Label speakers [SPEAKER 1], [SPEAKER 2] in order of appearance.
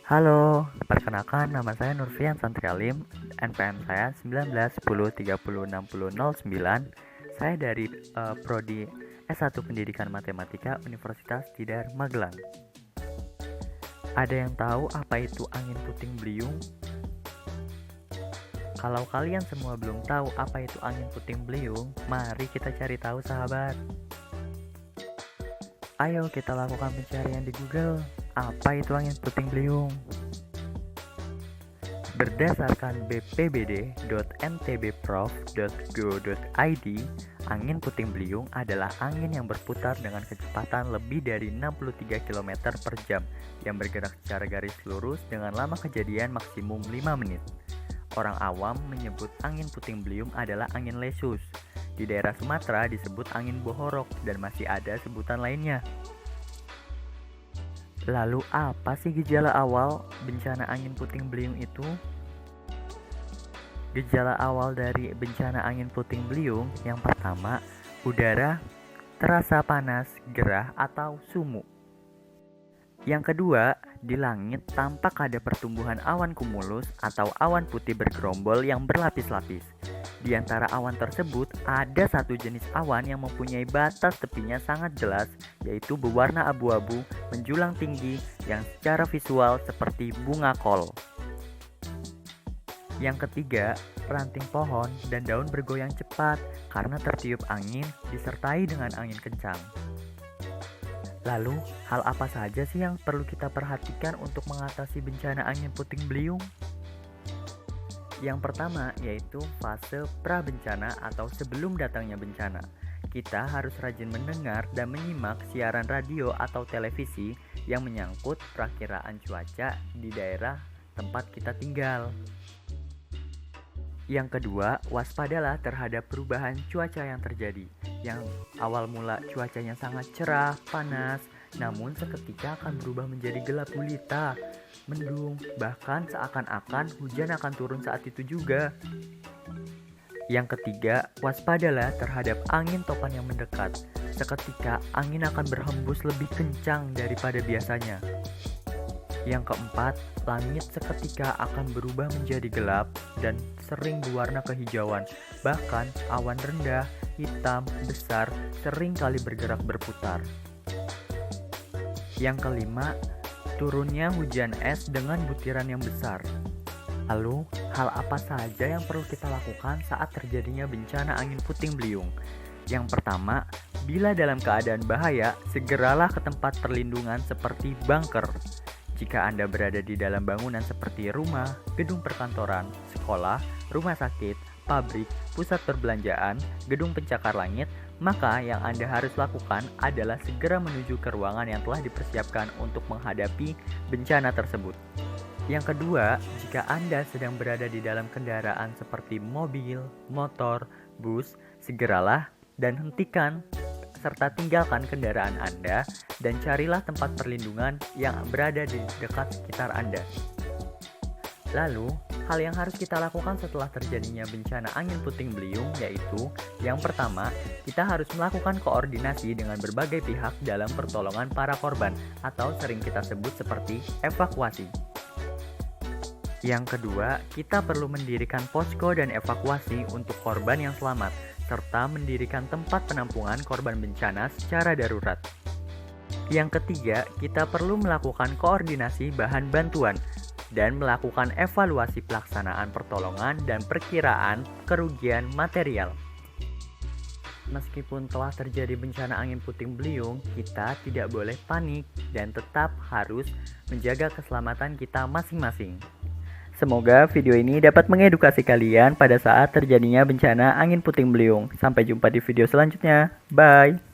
[SPEAKER 1] Halo, perkenalkan nama saya Nurfian Santrialim, NPM saya 1910306009. Saya dari Prodi S1 Pendidikan Matematika Universitas Tidar Magelang. Ada yang tahu apa itu angin puting beliung? Kalau kalian semua belum tahu apa itu angin puting beliung, mari kita cari tahu sahabat. Ayo kita lakukan pencarian di Google. Apa itu angin puting beliung? Berdasarkan bpbd.ntbprof.go.id, angin puting beliung adalah angin yang berputar dengan kecepatan lebih dari 63 km per jam yang bergerak secara garis lurus dengan lama kejadian maksimum 5 menit. Orang awam menyebut angin puting beliung adalah angin lesus. Di daerah Sumatera disebut angin bohorok dan masih ada sebutan lainnya. Lalu apa sih gejala awal bencana angin puting beliung itu? Gejala awal dari bencana angin puting beliung yang pertama, udara terasa panas, gerah, atau sumuk. Yang kedua, di langit tampak ada pertumbuhan awan cumulus atau awan putih bergerombol yang berlapis-lapis. Di antara awan tersebut, ada satu jenis awan yang mempunyai batas tepinya sangat jelas, yaitu berwarna abu-abu menjulang tinggi yang secara visual seperti bunga kol. Yang ketiga, ranting pohon dan daun bergoyang cepat karena tertiup angin disertai dengan angin kencang. Lalu, hal apa saja sih yang perlu kita perhatikan untuk mengatasi bencana angin puting beliung? Yang pertama yaitu fase pra-bencana atau sebelum datangnya bencana. Kita harus rajin mendengar dan menyimak siaran radio atau televisi yang menyangkut perakiraan cuaca di daerah tempat kita tinggal. Yang kedua, waspadalah terhadap perubahan cuaca yang terjadi. Yang awal mula cuacanya sangat cerah, panas, namun seketika akan berubah menjadi gelap gulita, mendung, bahkan seakan-akan hujan akan turun saat itu juga. Yang ketiga, waspadalah terhadap angin topan yang mendekat. Seketika angin akan berhembus lebih kencang daripada biasanya. Yang keempat, langit seketika akan berubah menjadi gelap dan sering berwarna kehijauan. Bahkan awan rendah, hitam, besar sering kali bergerak berputar. Yang kelima, turunnya hujan es dengan butiran yang besar. Lalu, hal apa saja yang perlu kita lakukan saat terjadinya bencana angin puting beliung? Yang pertama, bila dalam keadaan bahaya, segeralah ke tempat perlindungan seperti bunker. Jika Anda berada di dalam bangunan seperti rumah, gedung perkantoran, sekolah, rumah sakit, pabrik, pusat perbelanjaan, gedung pencakar langit, maka yang Anda harus lakukan adalah segera menuju ke ruangan yang telah dipersiapkan untuk menghadapi bencana tersebut. Yang kedua, jika Anda sedang berada di dalam kendaraan seperti mobil, motor, bus, segeralah dan hentikan serta tinggalkan kendaraan Anda dan carilah tempat perlindungan yang berada di dekat sekitar Anda. Lalu, hal yang harus kita lakukan setelah terjadinya bencana angin puting beliung yaitu yang pertama, kita harus melakukan koordinasi dengan berbagai pihak dalam pertolongan para korban atau sering kita sebut seperti evakuasi. Yang kedua, kita perlu mendirikan posko dan evakuasi untuk korban yang selamat, serta mendirikan tempat penampungan korban bencana secara darurat. Yang ketiga, kita perlu melakukan koordinasi bahan bantuan dan melakukan evaluasi pelaksanaan pertolongan dan perkiraan kerugian material. Meskipun telah terjadi bencana angin puting beliung, kita tidak boleh panik dan tetap harus menjaga keselamatan kita masing-masing. Semoga video ini dapat mengedukasi kalian pada saat terjadinya bencana angin puting beliung. Sampai jumpa di video selanjutnya. Bye.